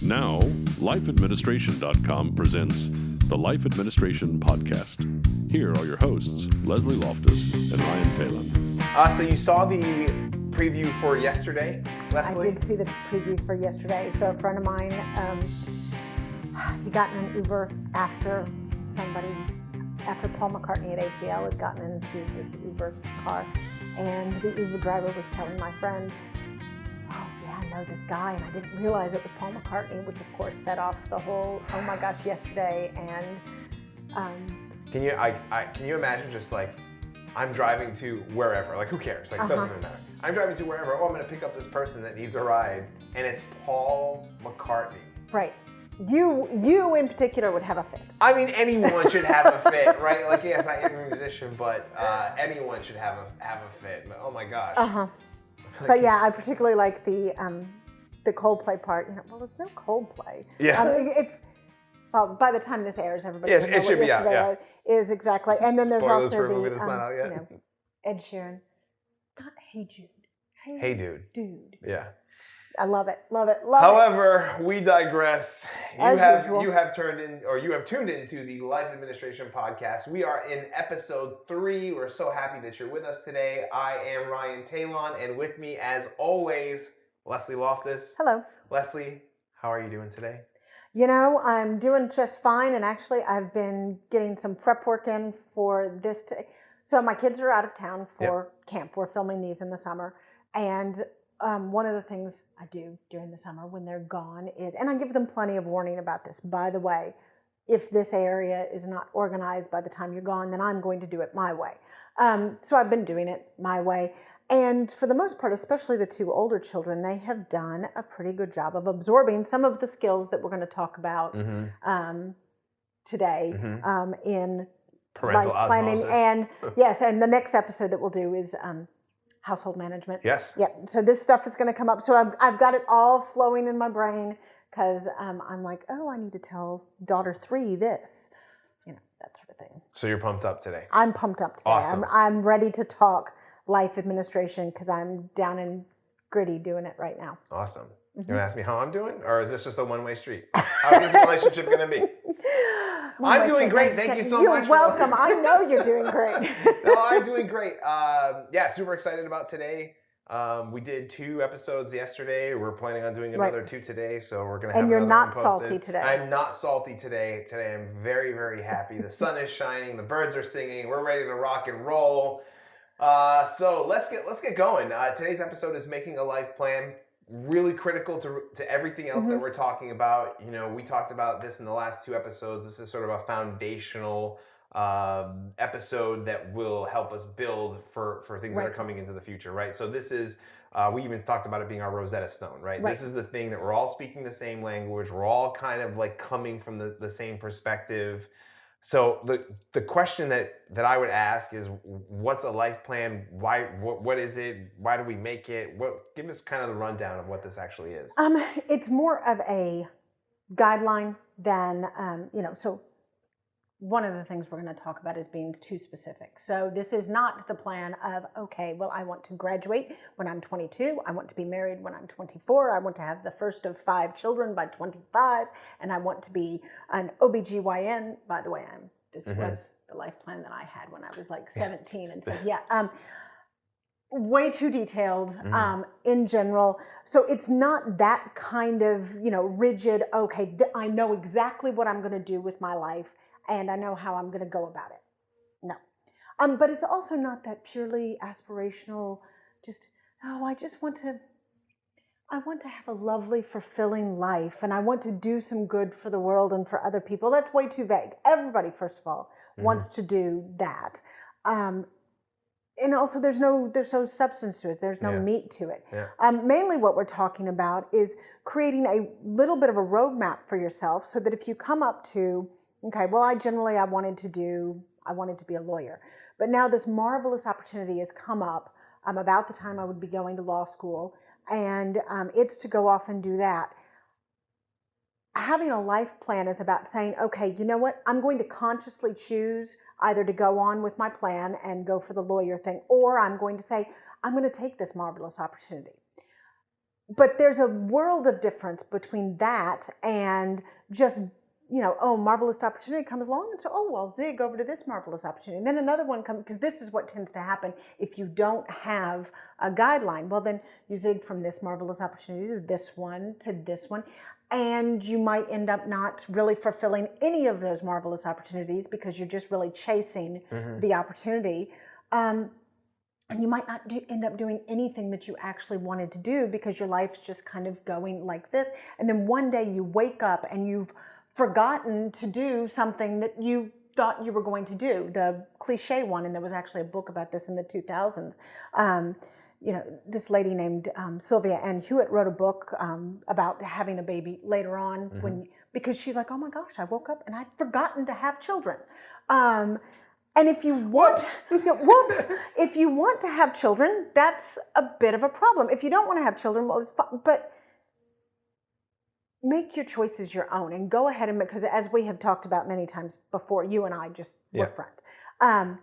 Now, lifeadministration.com presents the Life Administration Podcast. Here are your hosts, Leslie Loftus and Ryan Talon. So you saw the preview for yesterday, Leslie? I did see the preview for yesterday. So a friend of mine, he got in an Uber after Paul McCartney at ACL had gotten into his Uber car, and the Uber driver was telling my friend, "Oh yeah, I know this guy, and I didn't realize it was Paul McCartney," which of course set off the whole "oh my gosh" yesterday. And can you imagine just like, I'm driving to wherever, like who cares? Like it doesn't even matter. I'm driving to wherever. Oh, I'm going to pick up this person that needs a ride, and it's Paul McCartney. Right. You in particular would have a fit. I mean, anyone should have a fit, right? Like, yes, I am a musician, but anyone should have a fit. But, oh my gosh. But yeah, I particularly like the Coldplay part. Well, there's no Coldplay. Yeah. By the time this airs, everybody Yeah, will know it should what be out, yesterday is exactly. And then there's Spoilers also for a the movie that's not out yet. Ed Sheeran. Not Hey Jude. Hey Dude. Dude. Yeah. I love it. However, we digress. As usual. You have tuned into the Life Administration Podcast. We are in episode 3. We're so happy that you're with us today. I am Ryan Talon, and with me, as always, Leslie Loftus. Hello. Leslie, how are you doing today? You know, I'm doing just fine, and actually I've been getting some prep work in for this today. So my kids are out of town for camp. We're filming these in the summer, and one of the things I do during the summer when they're gone and I give them plenty of warning about this. By the way, if this area is not organized by the time you're gone, then I'm going to do it my way. So I've been doing it my way. And for the most part, especially the 2 older children, they have done a pretty good job of absorbing some of the skills that we're going to talk about today in Parental life planning. osmosis. And yes, and the next episode that we'll do is household management. Yes. Yep. So this stuff is going to come up. So I've got it all flowing in my brain because I'm like, oh, I need to tell daughter 3 this, that sort of thing. So you're pumped up today. I'm pumped up today. Awesome. I'm ready to talk life administration because I'm down in gritty doing it right now. Awesome. You're going to ask me how I'm doing, or is this just a one-way street? How's this relationship going to be? I'm doing great. Thank you so much. You're welcome. I know you're doing great. No, I'm doing great. Super excited about today. We did 2 episodes yesterday. We're planning on doing another 2 today, so we're going to have And you're another not one posted. salty today. I'm not salty today. Today I'm very, very happy. The sun is shining. The birds are singing. We're ready to rock and roll. So let's get going. Today's episode is making a life plan. Really critical to everything else that we're talking about. We talked about this in the last 2 episodes. This is sort of a foundational episode that will help us build for things that are coming into the future, right? So this is, we even talked about it being our Rosetta Stone, right? This is the thing that we're all speaking the same language. We're all kind of like coming from the same perspective. So the question that I would ask is, what's a life plan? Why? What is it? Why do we make it? Give us kind of the rundown of what this actually is. It's more of a guideline than So one of the things we're going to talk about is being too specific. So this is not the plan of, okay, well, I want to graduate when I'm 22. I want to be married when I'm 24. I want to have the first of 5 children by 25. And I want to be an OBGYN. By the way, this was the life plan that I had when I was like 17 and said, way too detailed in general. So it's not that kind of, rigid, okay, I know exactly what I'm going to do with my life. And I know how I'm going to go about it. No. But it's also not that purely aspirational, I want to have a lovely, fulfilling life, and I want to do some good for the world and for other people. That's way too vague. Everybody, first of all, wants to do that. And also there's no substance to it. There's no meat to it. Yeah. Mainly what we're talking about is creating a little bit of a roadmap for yourself so that if you come up to, okay, well, I wanted to be a lawyer. But now this marvelous opportunity has come up about the time I would be going to law school, and it's to go off and do that. Having a life plan is about saying, okay, you know what? I'm going to consciously choose either to go on with my plan and go for the lawyer thing, or I'm going to say, I'm going to take this marvelous opportunity. But there's a world of difference between that and just, oh, marvelous opportunity comes along, and so, oh, well, zig over to this marvelous opportunity. And then another one comes, because this is what tends to happen if you don't have a guideline. Well, then you zig from this marvelous opportunity to this one, and you might end up not really fulfilling any of those marvelous opportunities because you're just really chasing the opportunity. And you might not end up doing anything that you actually wanted to do because your life's just kind of going like this. And then one day you wake up and you've forgotten to do something that you thought you were going to do. The cliche one, and there was actually a book about this in the 2000s. This lady named Sylvia Ann Hewitt wrote a book about having a baby later on because she's like, oh my gosh, I woke up and I'd forgotten to have children. And if you want, if you want to have children, that's a bit of a problem. If you don't want to have children, well, it's fine, but make your choices your own and go ahead and, because as we have talked about many times before, you and I just were friends.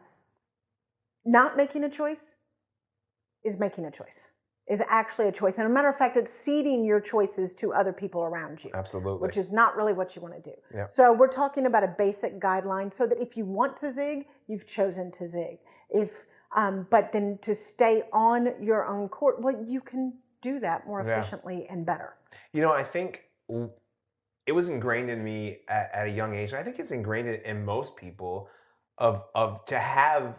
Not making a choice is making a choice. Is actually a choice. And as a matter of fact, it's ceding your choices to other people around you. Absolutely. Which is not really what you want to do. Yep. So we're talking about a basic guideline so that if you want to zig, you've chosen to zig. But then to stay on your own court, well, you can do that more efficiently and better. I think it was ingrained in me at a young age, and I think it's ingrained in most people of to have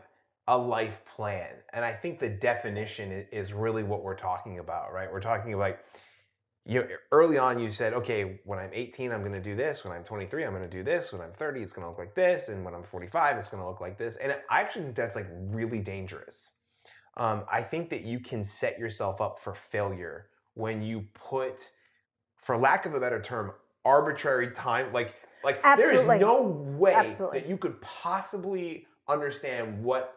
a life plan. And I think the definition is really what we're talking about, right? We're talking about, early on you said, okay, when I'm 18, I'm going to do this. When I'm 23, I'm going to do this. When I'm 30, it's going to look like this. And when I'm 45, it's going to look like this. And I actually think that's like really dangerous. I think that you can set yourself up for failure when you put, for lack of a better term, arbitrary time. Like there is no way that you could possibly understand what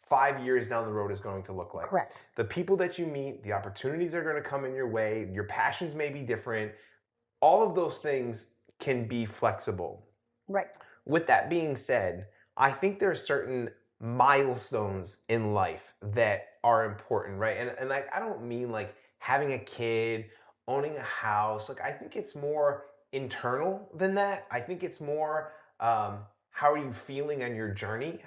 5 years down the road is going to look like. Correct. The people that you meet, the opportunities are going to come in your way, your passions may be different. All of those things can be flexible. Right. With that being said, I think there are certain milestones in life that are important, right? And like, I don't mean like having a kid, owning a house. Like, I think it's more internal than that. I think it's more, how are you feeling on your journey?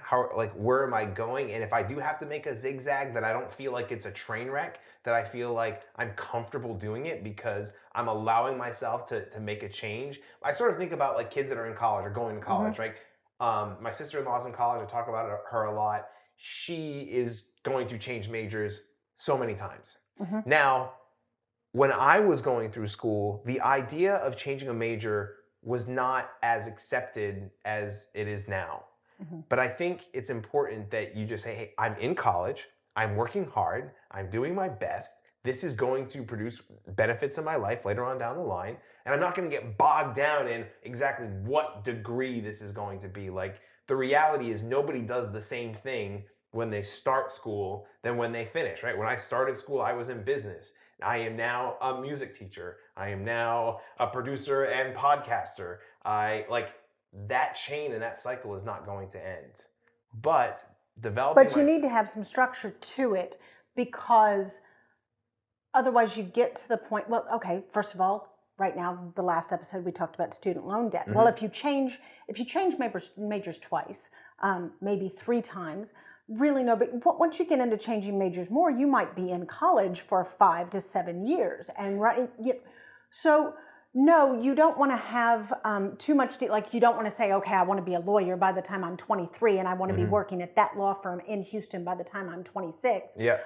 Where am I going? And if I do have to make a zigzag, that I don't feel like it's a train wreck, that I feel like I'm comfortable doing it because I'm allowing myself to make a change. I sort of think about like kids that are in college or going to college, right? My sister-in-law's in college. I talk about her a lot. She is going to change majors so many times. Now, when I was going through school, the idea of changing a major was not as accepted as it is now. But I think it's important that you just say, hey, I'm in college, I'm working hard, I'm doing my best, this is going to produce benefits in my life later on down the line, and I'm not going to get bogged down in exactly what degree this is going to be. Like, the reality is nobody does the same thing when they start school than when they finish, right? When I started school, I was in business. I am now a music teacher. I am now a producer and podcaster. That chain and that cycle is not going to end. But you need to have some structure to it, because otherwise you get to the point, well, okay, first of all, right now, the last episode we talked about student loan debt. Well, if you change majors twice, maybe 3 times, really no, but once you get into changing majors more, you might be in college for 5 to 7 years. And so no, you don't want to have too much, you don't want to say, okay, I want to be a lawyer by the time I'm 23 and I want to be working at that law firm in Houston by the time I'm 26. Yeah.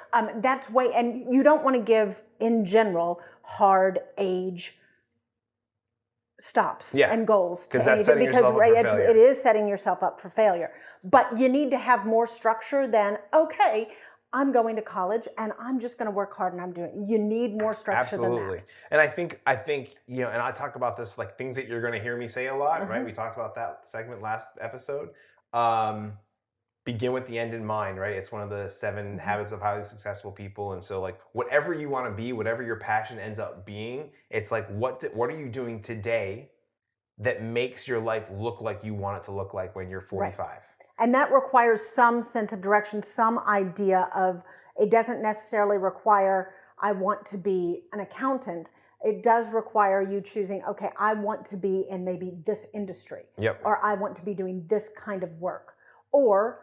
That's and you don't want to give, in general, hard age stops and goals to anything, because it is setting yourself up for failure. But you need to have more structure than, okay, I'm going to college and I'm just going to work hard and I'm doing. You need more structure than that. And I think and I talk about this, like things that you're going to hear me say a lot, right? We talked about that segment last episode. Begin with the end in mind, right? It's one of the 7 habits of highly successful people. And so like whatever you want to be, whatever your passion ends up being, it's like what are you doing today that makes your life look like you want it to look like when you're 45? Right. And that requires some sense of direction, some idea of, it doesn't necessarily require I want to be an accountant, it does require you choosing, okay, I want to be in maybe this industry, or I want to be doing this kind of work. Or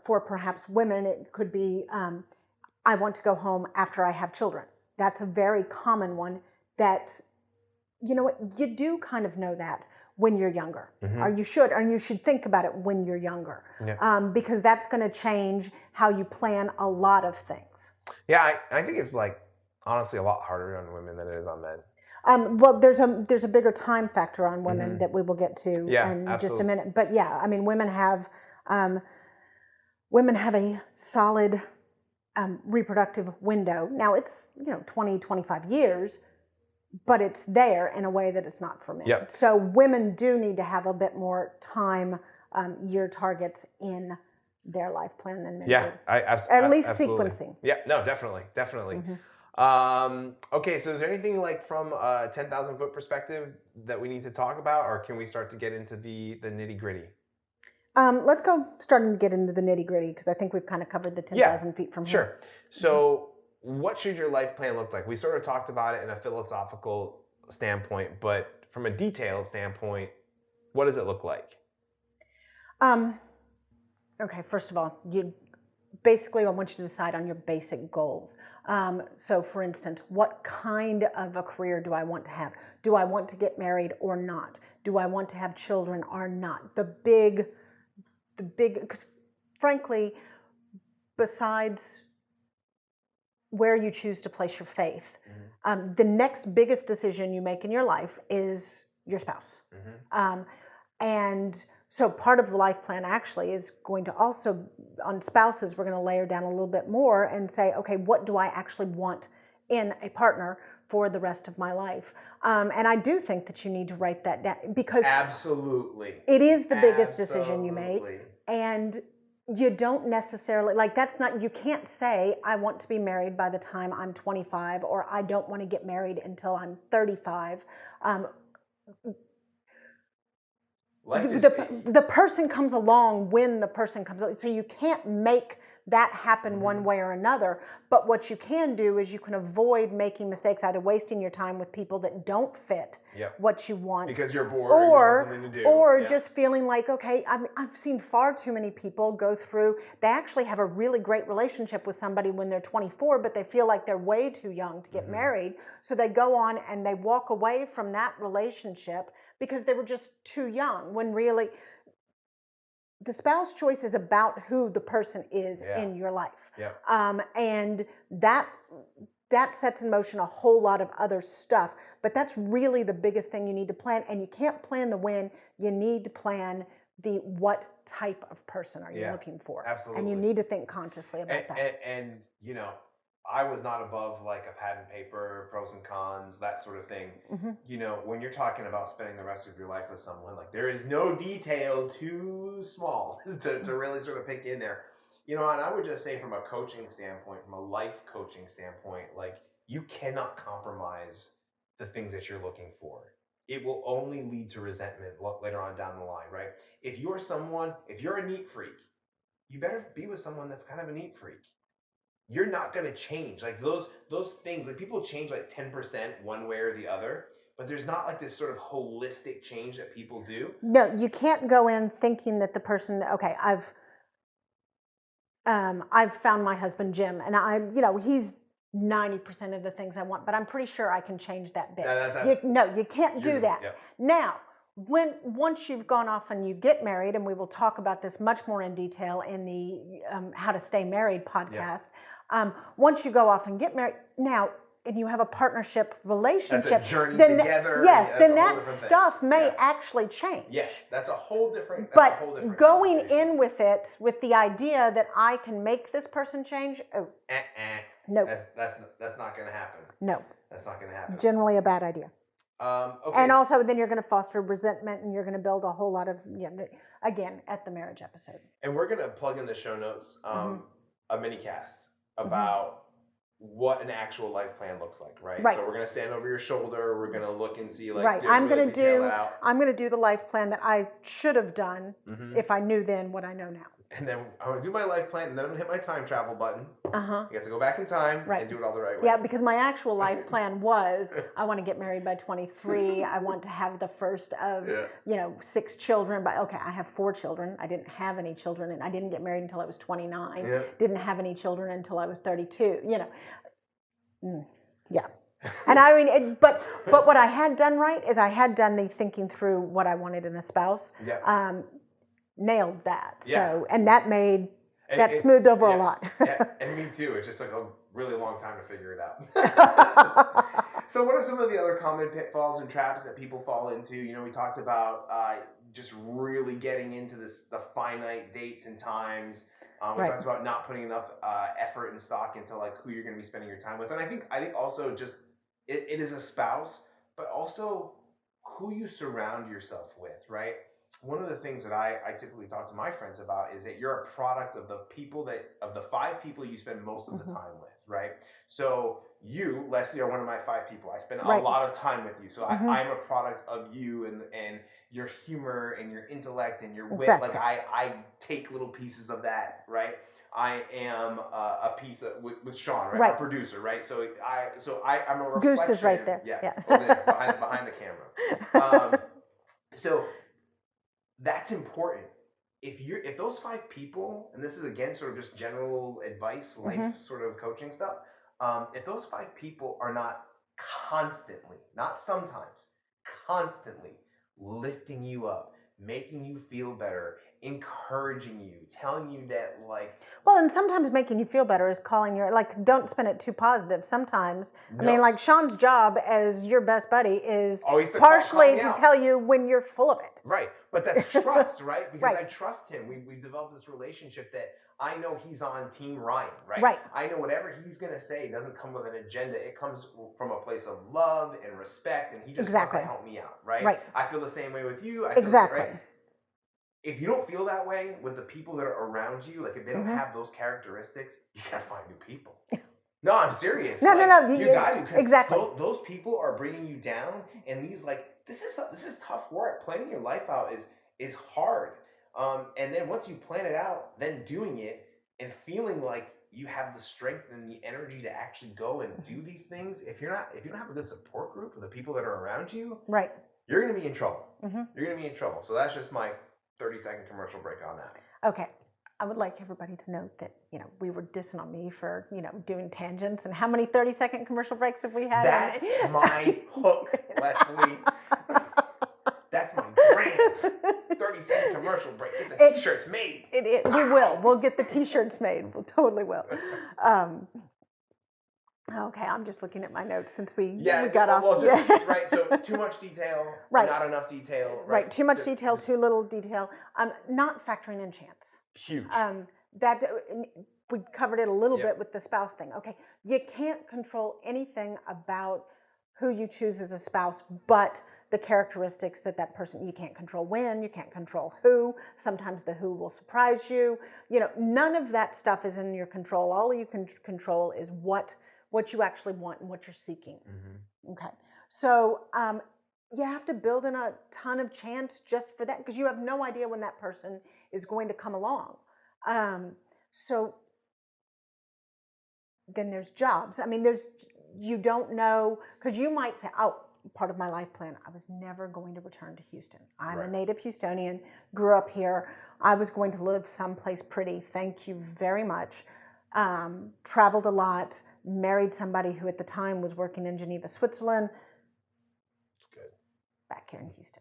for perhaps women, it could be, I want to go home after I have children. That's a very common one that, you do kind of know that when you're younger, or you should think about it when you're younger, because that's going to change how you plan a lot of things. Yeah, I think it's like honestly a lot harder on women than it is on men. Well, there's a bigger time factor on women that we will get to in just a minute. But yeah, I mean, women have a solid reproductive window. Now it's 20, 25 years, but it's there in a way that it's not for men. So women do need to have a bit more time, year targets in their life plan than men do. At least absolutely. Sequencing. Yeah, no, definitely. Okay, so is there anything like from a 10,000 foot perspective that we need to talk about, or can we start to get into the nitty gritty? Let's go starting to get into the nitty gritty, because I think we've kind of covered the 10,000 feet from here. Sure. So what should your life plan look like? We sort of talked about it in a philosophical standpoint, but from a detailed standpoint, what does it look like? Okay, first of all, I want you to decide on your basic goals. So for instance, what kind of a career do I want to have? Do I want to get married or not? Do I want to have children or not? The big, because frankly, besides where you choose to place your faith, the next biggest decision you make in your life is your spouse. And so part of the life plan actually is going to also, on spouses, we're going to layer down a little bit more and say, okay, what do I actually want in a partner for the rest of my life? And I do think that you need to write that down, because absolutely, it is the biggest decision you make. And you don't necessarily, you can't say, I want to be married by the time I'm 25, or I don't want to get married until I'm 35. The person comes along when the person comes along. So you can't make that happen one way or another. But what you can do is you can avoid making mistakes, either wasting your time with people that don't fit what you want, because you're bored, or just feeling like, okay, I've seen far too many people go through, they actually have a really great relationship with somebody when they're 24, but they feel like they're way too young to get married. So they go on and they walk away from that relationship because they were just too young, when really the spouse choice is about who the person is in your life. And that sets in motion a whole lot of other stuff. But that's really the biggest thing you need to plan. And you can't plan the when, you need to plan the what type of person are you looking for. Absolutely. And you need to think consciously about that. And I was not above like a pad and paper, pros and cons, that sort of thing. When you're talking about spending the rest of your life with someone, like there is no detail too small to really sort of pick in there. And I would just say from a coaching standpoint, from a life coaching standpoint, like you cannot compromise the things that you're looking for. It will only lead to resentment later on down the line, right? If you're a neat freak, you better be with someone that's kind of a neat freak. You're not going to change. Like those things, like people change like 10% one way or the other, but there's not like this sort of holistic change that people do. No, you can't go in thinking that the person, okay, I've found my husband, Jim, and he's 90% of the things I want, but I'm pretty sure I can change that bit. You can't do that. Now, once you've gone off and you get married, and we will talk about this much more in detail in the How to Stay Married podcast. Once you go off and get married now, and you have a partnership relationship, that's a journey together. Then that stuff may actually change. Yes, that's a whole different. But going in with it, with the idea that I can make this person change, no, that's not going to happen. No, that's not going to happen. Generally, a bad idea. Okay. And also, then you're going to foster resentment, and you're going to build a whole lot of again at the marriage episode. And we're going to plug in the show notes a mini cast about what an actual life plan looks like, right? So we're going to stand over your shoulder. We're going to look and see, like, I'm going to do the life plan that I should have done if I knew then what I know now. and then I'm going to do my life plan, and then I'm going to hit my time travel button. You have to go back in time and do it all the right way. Yeah, because my actual life plan was I want to get married by 23. I want to have the first of, 6 children. But okay, I have 4 children. I didn't have any children, and I didn't get married until I was 29. Didn't have any children until I was 32. And I mean, but what I had done right is I had done the thinking through what I wanted in a spouse. Nailed that. So, and that made that smoothed over a lot. And me too. It just took a really long time to figure it out. So what are some of the other common pitfalls and traps that people fall into? We talked about just really getting into the finite dates and times. We talked about not putting enough effort and stock into like who you're going to be spending your time with. And I think also just it is a spouse, but also who you surround yourself with, right? One of the things that I typically talk to my friends about is that you're a product of the 5 people you spend most of the time with, right? So you, Leslie, are one of my 5 people. I spend a lot of time with you. So I'm a product of you and your humor and your intellect and your wit. Like I take little pieces of that, right? I am a piece of, with Sean, right? Our producer, right? So I'm a reflection. Goose is right there. Over there, behind the camera. So that's important. If those 5 people, and this is again sort of just general advice, life sort of coaching stuff. If those 5 people are not constantly, not sometimes, constantly lifting you up, making you feel better, encouraging you, telling you that and sometimes making you feel better is calling don't spin it too positive. Sometimes, I mean, like Sean's job as your best buddy is partially to tell you when you're full of it. Right, but that's trust, right? Because I trust him. We've developed this relationship that I know he's on Team Ryan, right? I know whatever he's going to say doesn't come with an agenda. It comes from a place of love and respect, and he just wants to help me out, right? I feel the same way with you. If you don't feel that way with the people that are around you, like if they don't have those characteristics, you gotta find new people. No, I'm serious. No. You got to. Exactly. Those people are bringing you down, and this is tough work. Planning your life out is hard. And then once you plan it out, then doing it and feeling like you have the strength and the energy to actually go and do these things. If you don't have a good support group of the people that are around you, you're gonna be in trouble. You're gonna be in trouble. So that's just my 30-second commercial break on that. Okay. I would like everybody to note that, we were dissing on me for, doing tangents. And how many 30-second commercial breaks have we had? That's my hook, Leslie. That's my brand. 30-second commercial break. Get the t-shirts made. We will. We'll get the t-shirts made. We totally will. Okay, I'm just looking at my notes since we got off. Right, so too much detail, not enough detail. Right, too much detail, too little detail. Not factoring in chance. Huge. That we covered it a little bit with the spouse thing. Okay, you can't control anything about who you choose as a spouse, but the characteristics that person, you can't control when, you can't control who. Sometimes the who will surprise you. None of that stuff is in your control. All you can control is what you actually want and what you're seeking. Okay. So you have to build in a ton of chance just for that, because you have no idea when that person is going to come along. So then there's jobs. I mean, you don't know, because you might say, part of my life plan, I was never going to return to Houston. I'm a native Houstonian, grew up here. I was going to live someplace pretty. Thank you very much. Traveled a lot. Married somebody who at the time was working in Geneva, Switzerland. It's good. Back here in Houston.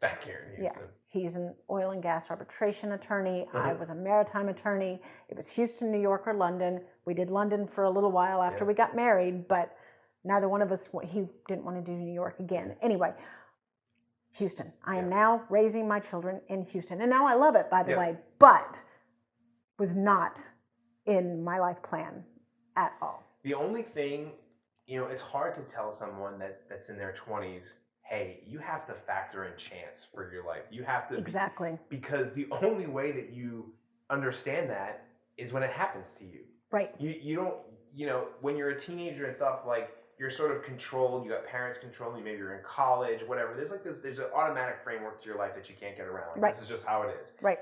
Yeah. He's an oil and gas arbitration attorney. I was a maritime attorney. It was Houston, New York, or London. We did London for a little while after we got married, but neither one of us, he didn't want to do New York again. Anyway, Houston. I am now raising my children in Houston. And now I love it, by the way, but was not in my life plan at all. The only thing, it's hard to tell someone that's in their 20s, hey, you have to factor in chance for your life. You have to. Exactly. Because the only way that you understand that is when it happens to you. Right. You don't, when you're a teenager and stuff, like, you're sort of controlled. You got parents controlling you. Maybe you're in college, whatever. There's an automatic framework to your life that you can't get around. Right. This is just how it is. Right.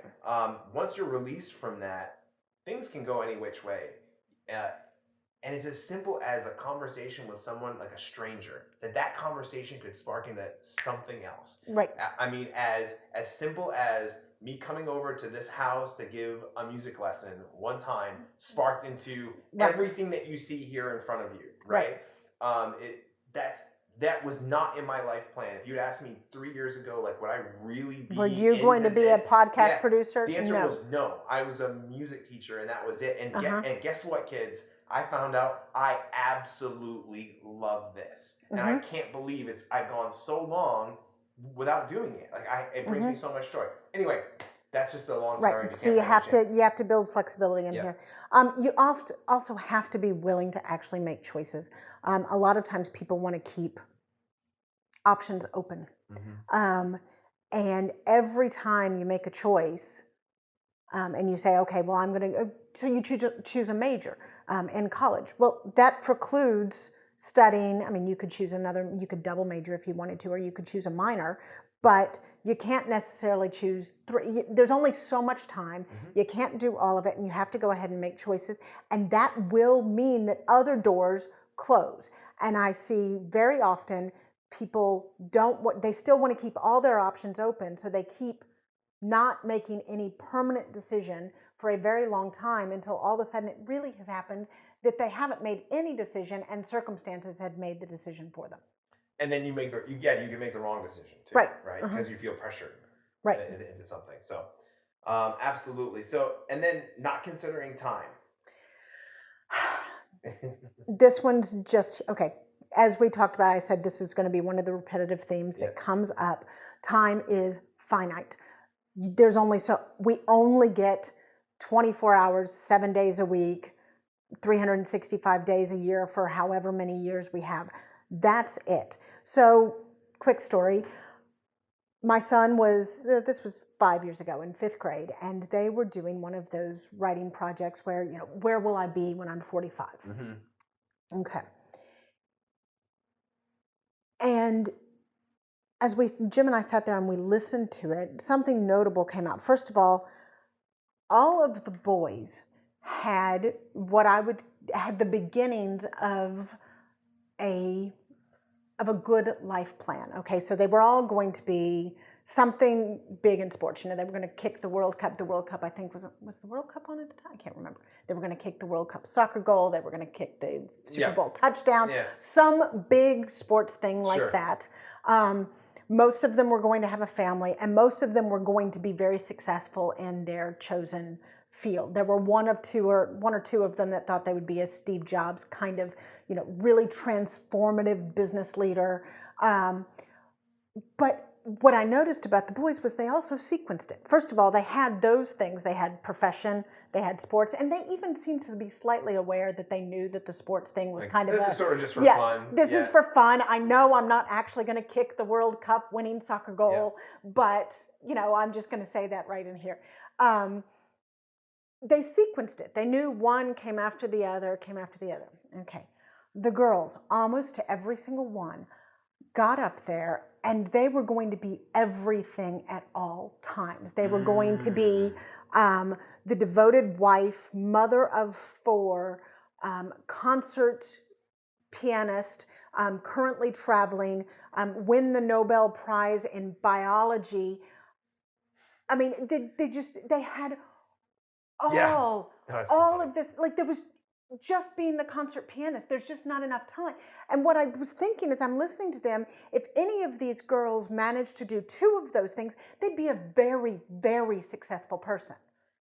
Once you're released from that, things can go any which way. And it's as simple as a conversation with someone like a stranger, that conversation could spark into something else. Right. I mean, as simple as me coming over to this house to give a music lesson one time sparked into everything that you see here in front of you, right? That was not in my life plan. If you'd asked me 3 years ago, like, would I really be? Were you going to be a podcast producer? The answer was no. I was a music teacher, and that was it. And guess what, kids? I found out I absolutely love this, and I can't believe I've gone so long without doing it. Like it brings me so much joy. Anyway, that's just a long story. Right. So you have to build flexibility in here. You also have to be willing to actually make choices. A lot of times people want to keep options open, and every time you make a choice, and you say, okay, well, I'm going to. So you choose a major in college. Well, that precludes studying. I mean, you could double major if you wanted to, or you could choose a minor, but you can't necessarily choose three. There's only so much time. You can't do all of it, and you have to go ahead and make choices. And that will mean that other doors close. And I see very often people they still want to keep all their options open, so they keep not making any permanent decision for a very long time until all of a sudden it really has happened that they haven't made any decision and circumstances had made the decision for them. And then you can make the wrong decision too, right? Because you feel pressured into something. So absolutely. So, and then not considering time. This one's just, okay. As we talked about, I said this is going to be one of the repetitive themes that comes up. Time is finite. We only get 24 hours, 7 days a week, 365 days a year for however many years we have. That's it. So, quick story. My son this was 5 years ago in 5th grade, and they were doing one of those writing projects where, where will I be when I'm 45? Okay. And as Jim and I sat there and we listened to it, something notable came out. First of all of the boys had had the beginnings of a good life plan. Okay, so they were all going to be something big in sports. They were going to kick the World Cup. The World Cup, I think, was the World Cup on at the time? I can't remember. They were going to kick the World Cup soccer goal. They were going to kick the Super Bowl touchdown. Some big sports thing like that. Most of them were going to have a family, and most of them were going to be very successful in their chosen field. There were one or two of them that thought they would be a Steve Jobs kind of, really transformative business leader. But what I noticed about the boys was they also sequenced it. First of all, they had those things. They had profession, they had sports, and they even seemed to be slightly aware that they knew that the sports thing was this is sort of just for fun. This is for fun. I know I'm not actually going to kick the World Cup winning soccer goal, but, I'm just going to say that right in here. They sequenced it. They knew one came after the other. Okay. The girls, almost to every single one, got up there, and they were going to be everything at all times. They were going to be the devoted wife, mother of 4, concert pianist, currently traveling, win the Nobel Prize in biology. I mean, they had all of this. Like, there was just being the concert pianist, there's just not enough time. And what I was thinking as I'm listening to them, if any of these girls managed to do 2 of those things, they'd be a very, very successful person,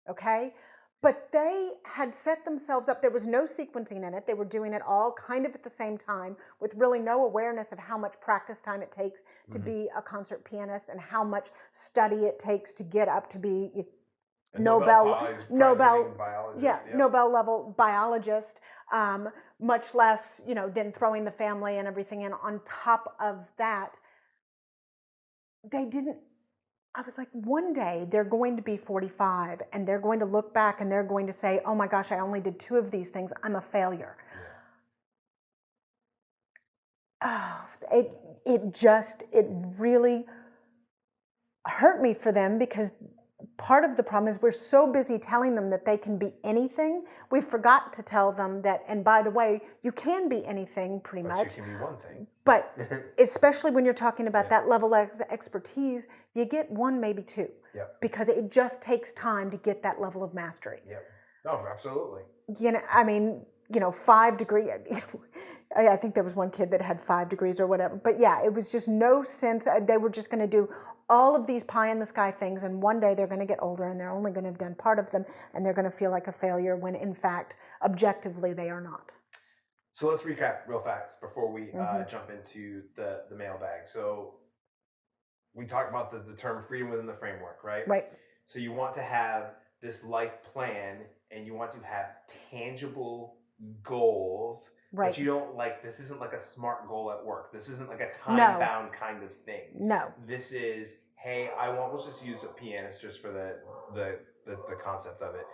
okay? But they had set themselves up. There was no sequencing in it. They were doing it all kind of at the same time with really no awareness of how much practice time it takes to be a concert pianist and how much study it takes to get up to be Nobel level biologist, much less, than throwing the family and everything in. On top of that, I was like, one day they're going to be 45 and they're going to look back and they're going to say, oh my gosh, I only did 2 of these things. I'm a failure. Oh, it really hurt me for them, because part of the problem is we're so busy telling them that they can be anything, we forgot to tell them that, and by the way, you can be anything pretty But much. you can be one thing. But especially when you're talking about Yeah. that level of expertise, you get one, maybe two. Yep. Because it just takes time to get that level of mastery. Yep. No, absolutely. You know, I mean, 5 degree. I think there was one kid that had 5 degrees or whatever. But yeah, it was just no sense. They were just going to do all of these pie in the sky things, and one day they're going to get older and they're only going to have done part of them, and they're going to feel like a failure when in fact, objectively, they are not. So let's recap real fast before we jump into the mailbag. So we talked about the term freedom within the framework, right? Right. So you want to have this life plan, and you want to have tangible goals. Right. But you don't this isn't like a SMART goal at work. This isn't like a time-bound kind of thing. No. This is, hey, let's just use a pianist just for the concept of it.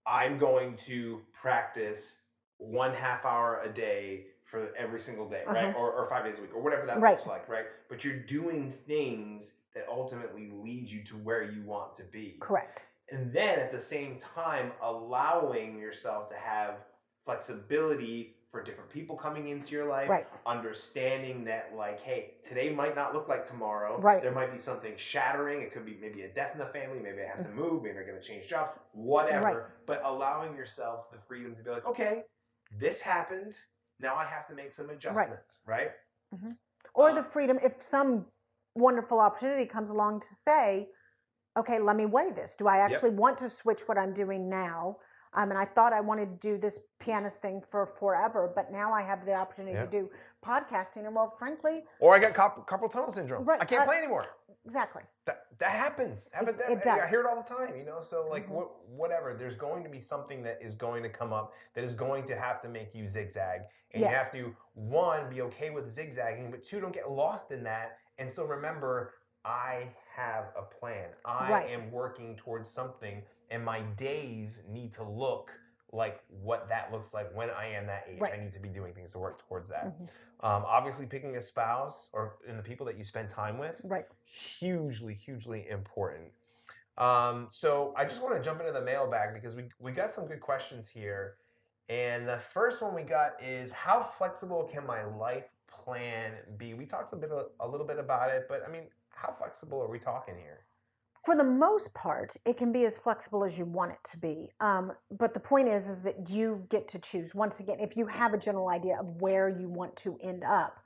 I'm going to practice 1/2 hour a day for every single day, right? Or 5 days a week, or whatever that looks like, right? But you're doing things that ultimately lead you to where you want to be. Correct. And then at the same time, allowing yourself to have flexibility for different people coming into your life, right. Understanding that hey, today might not look like tomorrow. Right. There might be something shattering. It could be maybe a death in the family. Maybe I have to move. Maybe I'm going to change jobs, whatever. Right. But allowing yourself the freedom to be like, okay, this happened. Now I have to make some adjustments, right? Mm-hmm. Or the freedom, if some wonderful opportunity comes along, to say, okay, let me weigh this. Do I actually want to switch what I'm doing now? And I thought I wanted to do this pianist thing for forever, but now I have the opportunity to do podcasting. And well, frankly, or I got carpal tunnel syndrome. Right. I can't play anymore. Exactly. That happens. It does. I hear it all the time. So whatever. There's going to be something that is going to come up that is going to have to make you zigzag, and you have to, 1, be okay with zigzagging, but 2, don't get lost in that, and still remember, I have a plan. I am working towards something, and my days need to look like what that looks like when I am that age. Right. I need to be doing things to work towards that. Mm-hmm. Obviously, picking a spouse and the people that you spend time with, hugely, hugely important. So I just want to jump into the mailbag, because we got some good questions here. And the first one we got is, how flexible can my life plan be? We talked a little bit about it, but I mean, how flexible are we talking here? For the most part, it can be as flexible as you want it to be. But the point is that you get to choose. Once again, if you have a general idea of where you want to end up,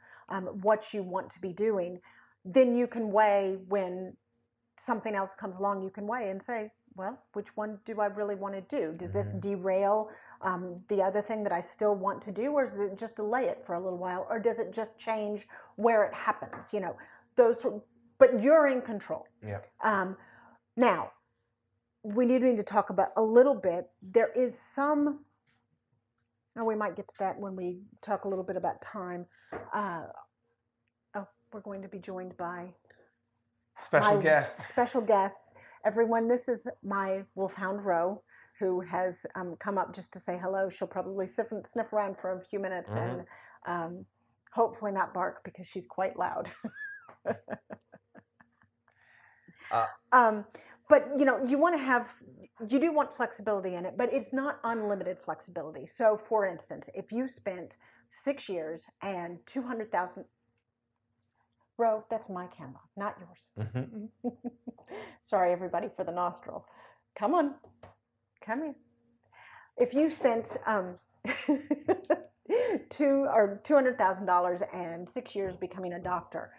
what you want to be doing, then you can weigh, when something else comes along, you can weigh and say, well, which one do I really want to do? Does this derail the other thing that I still want to do, or does it just delay it for a little while, or does it just change where it happens? But you're in control. Yeah. Now, we need to talk about a little bit. There is some. We might get to that when we talk a little bit about time. We're going to be joined by special guests. Special guests. Everyone, this is my Wolfhound Roe, who has come up just to say hello. She'll probably sniff around for a few minutes and hopefully not bark, because she's quite loud. But you do want flexibility in it, but it's not unlimited flexibility. So for instance, if you spent 6 years and 200,000, Ro, that's my camera, not yours. Mm-hmm. Sorry, everybody, for the nostril. Come on, come here. If you spent $200,000 and 6 years becoming a doctor,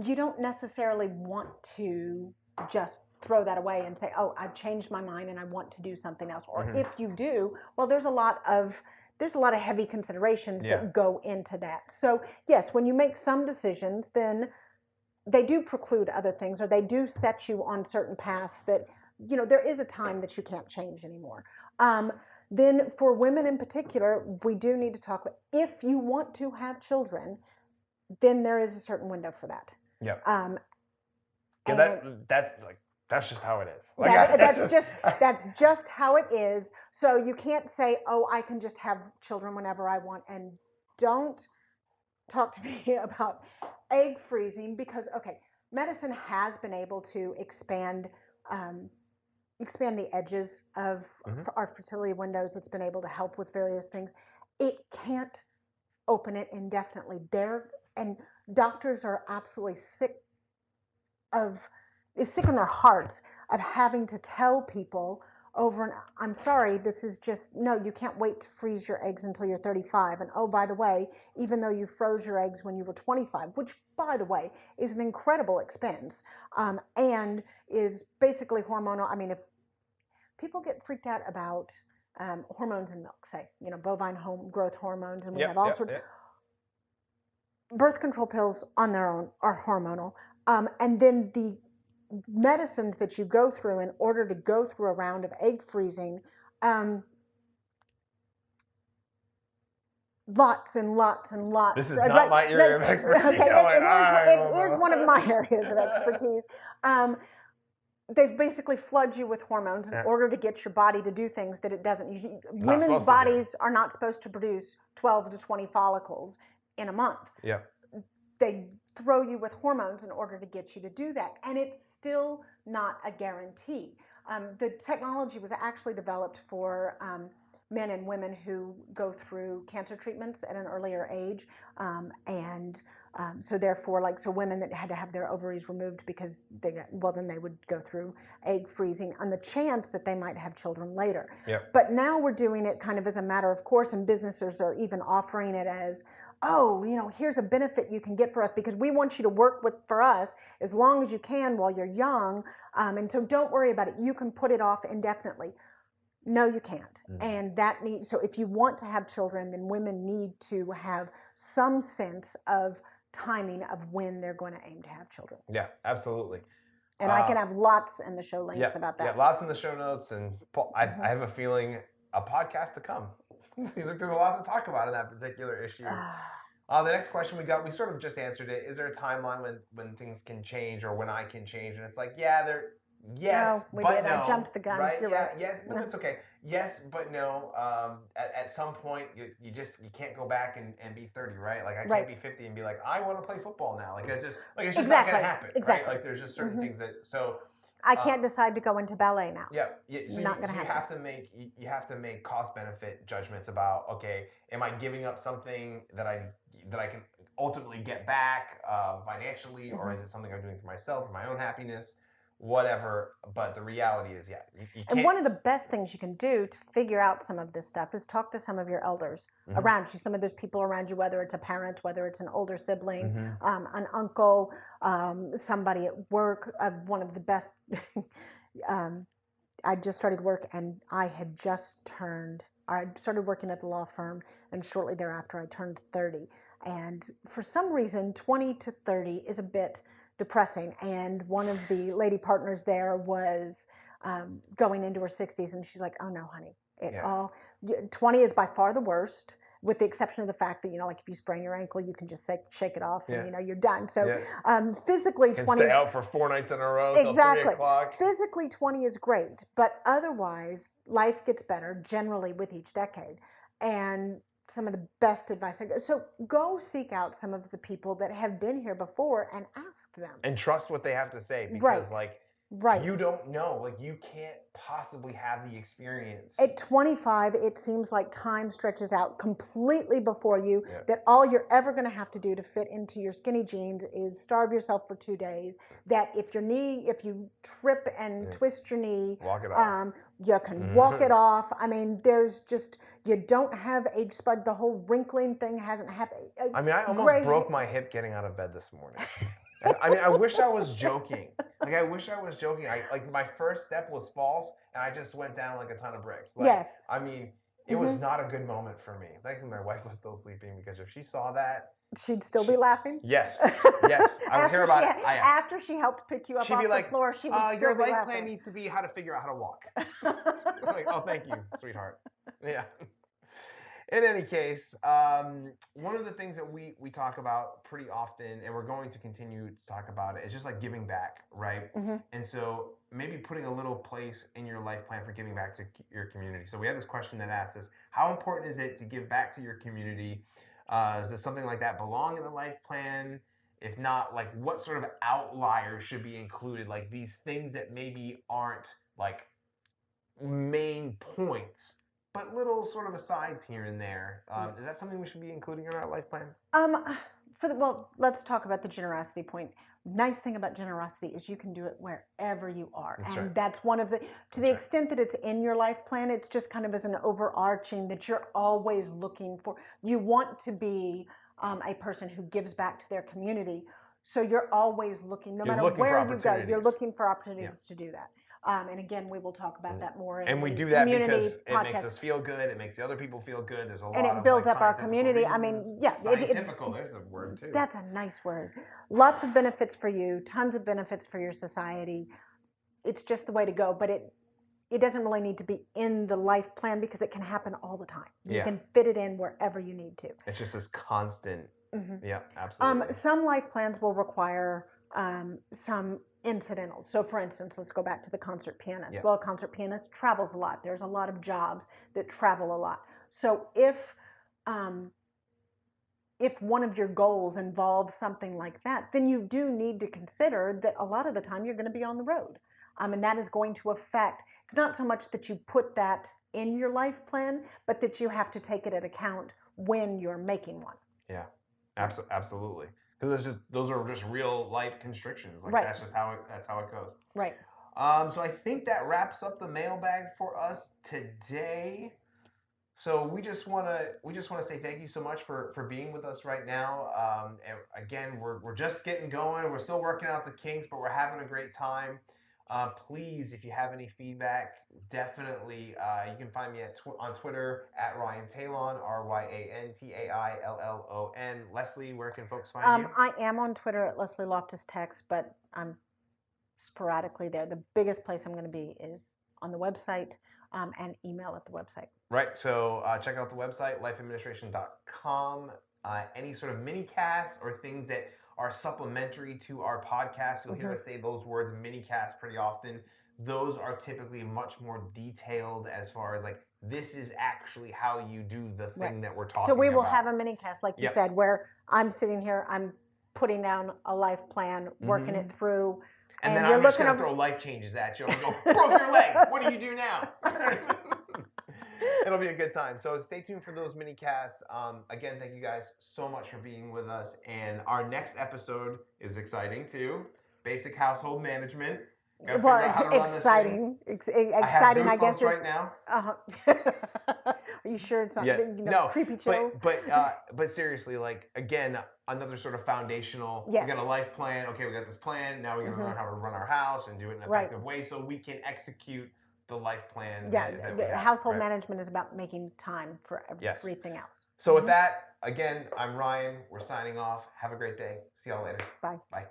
you don't necessarily want to just throw that away and say, oh, I've changed my mind and I want to do something else. Or if you do, well, there's a lot of heavy considerations that go into that. So yes, when you make some decisions, then they do preclude other things, or they do set you on certain paths that, there is a time that you can't change anymore. Then for women in particular, we do need to talk about, if you want to have children, then there is a certain window for that. Yeah. That's just how it is. That's just how it is. So you can't say, oh, I can just have children whenever I want and don't talk to me about egg freezing because, okay, medicine has been able to expand the edges of our fertility windows. It's been able to help with various things. It can't open it indefinitely. And doctors are absolutely sick in their hearts of having to tell people over and I'm sorry, this is just, no, you can't wait to freeze your eggs until you're 35. And oh, by the way, even though you froze your eggs when you were 25, which by the way is an incredible expense and is basically hormonal. I mean, if people get freaked out about hormones in milk, say, bovine growth hormones, and we have all sorts of birth control pills on their own are hormonal. And then the medicines that you go through in order to go through a round of egg freezing, lots and lots and lots. This is not my area of expertise. Okay, it is one of my areas of expertise. They basically flood you with hormones in order to get your body to do things that it doesn't. Women's bodies are not supposed to produce 12 to 20 follicles in a month. Yeah. They throw you with hormones in order to get you to do that. And it's still not a guarantee. The technology was actually developed for men and women who go through cancer treatments at an earlier age. So therefore, so women that had to have their ovaries removed because then they would go through egg freezing on the chance that they might have children later. Yep. But now we're doing it kind of as a matter of course, and businesses are even offering it as, oh, here's a benefit you can get for us because we want you to work for us as long as you can while you're young. And so don't worry about it. You can put it off indefinitely. No, you can't. And so if you want to have children, then women need to have some sense of timing of when they're going to aim to have children. Yeah, absolutely. And I can have lots in the show links about that. Yeah, lots in the show notes. And Paul, I have a feeling a podcast to come. Seems like there's a lot to talk about in that particular issue. The next question we sort of just answered it. Is there a timeline when things can change or when I can change? And it's like, yes, no, we but did. no. I jumped the gun. Right? You're right. Yes, no, it's okay. Yes, but no. At some point, you can't go back and be 30, right? Like I can't be 50 and be like, I want to play football now. Like it's just not going to happen. Exactly. Right? Like there's just certain things that I can't decide to go into ballet now. Yeah, so not going to happen. You have to make cost benefit judgments about, okay, am I giving up something that I can ultimately get back financially, or is it something I'm doing for myself, for my own happiness, whatever? But the reality is, you can't. And one of the best things you can do to figure out some of this stuff is talk to some of your elders around you, some of those people around you, whether it's a parent, whether it's an older sibling, an uncle, somebody at work. One of the best, I just started work and I started working at the law firm, and shortly thereafter I turned 30. And for some reason, 20 to 30 is a bit depressing. And one of the lady partners there was going into her 60s, and she's like, oh no, honey, 20 is by far the worst, with the exception of the fact that, like if you sprain your ankle, you can just shake it off and, you're done. So physically 20 stay out for 4 nights in a row exactly. till 3 o'clock. Physically 20 is great, but otherwise life gets better generally with each decade. And some of the best advice I go. So go seek out some of the people that have been here before and ask them. And trust what they have to say, because Right. you don't know. You can't possibly have the experience. At 25, it seems like time stretches out completely before you, that all you're ever going to have to do to fit into your skinny jeans is starve yourself for 2 days, that if you trip and twist your knee, walk it off. You can walk it off. I mean, you don't have age spud. The whole wrinkling thing hasn't happened. I mean, I almost broke my hip getting out of bed this morning. I mean, I wish I was joking. My first step was false, and I just went down like a ton of bricks. Yes. I mean, it was not a good moment for me. Thankfully, my wife was still sleeping, because if she saw that, she'd still be laughing? Yes. I would hear about it. After she helped pick you up off the floor, she would still be laughing. Your life plan needs to be how to figure out how to walk. I'm like, oh, thank you, sweetheart. Yeah. In any case, one of the things that we talk about pretty often, and we're going to continue to talk about it, is just like giving back, right? And so maybe putting a little place in your life plan for giving back to your community. So we have this question that asks us, how important is it to give back to your community Does something like that belong in a life plan? If not, like what sort of outliers should be included? Like these things that maybe aren't like main points, but little sort of asides here and there. Is that something we should be including in our life plan? Well, let's talk about the generosity point. Nice thing about generosity is you can do it wherever you are. That's and right. that's one of the, to the extent that it's in your life plan, it's just kind of as an overarching that you're always looking for. You want to be a person who gives back to their community. So you're always looking, no matter where you go, you're looking for opportunities to do that. And again, we will talk about that more. And we do that because it makes us feel good. It makes the other people feel good. There's a lot of and it builds like up our community. reasons. I mean, yeah, scientifical. There's a word too. That's a nice word. Lots of benefits for you. Tons of benefits for your society. It's just the way to go. But it doesn't really need to be in the life plan because it can happen all the time. You can fit it in wherever you need to. It's just this constant. Yeah, absolutely. Some life plans will require some incidentals. So for instance, let's go back to the concert pianist. Well, a concert pianist travels a lot. There's a lot of jobs that travel a lot. So if one of your goals involves something like that, then you do need to consider that a lot of the time you're going to be on the road. And that is going to affect, it's not so much that you put that in your life plan, but that you have to take it into account when you're making one. Yeah, absolutely. Because those are just real life constrictions. Like that's just how it goes. Right. So I think that wraps up the mailbag for us today. So we just want to say thank you so much for being with us right now. And again, we're just getting going. We're still working out the kinks, but we're having a great time. Please, if you have any feedback, definitely you can find me on Twitter at Ryan Talon, RyanTaillon. Leslie, where can folks find you? I am on Twitter at Leslie Loftus Text, but I'm sporadically there. The biggest place I'm going to be is on the website and email at the website. Right. So check out the website, lifeadministration.com. Any sort of mini casts or things that are supplementary to our podcast. You'll hear us say those words mini cast pretty often. Those are typically much more detailed as far as like, this is actually how you do the thing that we're talking about. So we will have a mini cast, like you said, where I'm sitting here, I'm putting down a life plan, working it through. And then I'm just going to throw life changes at you and go, broke your leg. What do you do now? It'll be a good time. So stay tuned for those mini casts. Again, thank you guys so much for being with us. And our next episode is exciting too. Basic household management. Well, it's exciting. Exciting, I guess. Right now. Are you sure it's not creepy chills? But seriously, like again, another sort of foundational. Yes. We got a life plan. Okay, we got this plan. Now we're gonna learn how to run our house and do it in an effective way, so we can execute the life plan. That we have, household management is about making time for everything else. So with that, again, I'm Ryan. We're signing off. Have a great day. See y'all later. Bye. Bye.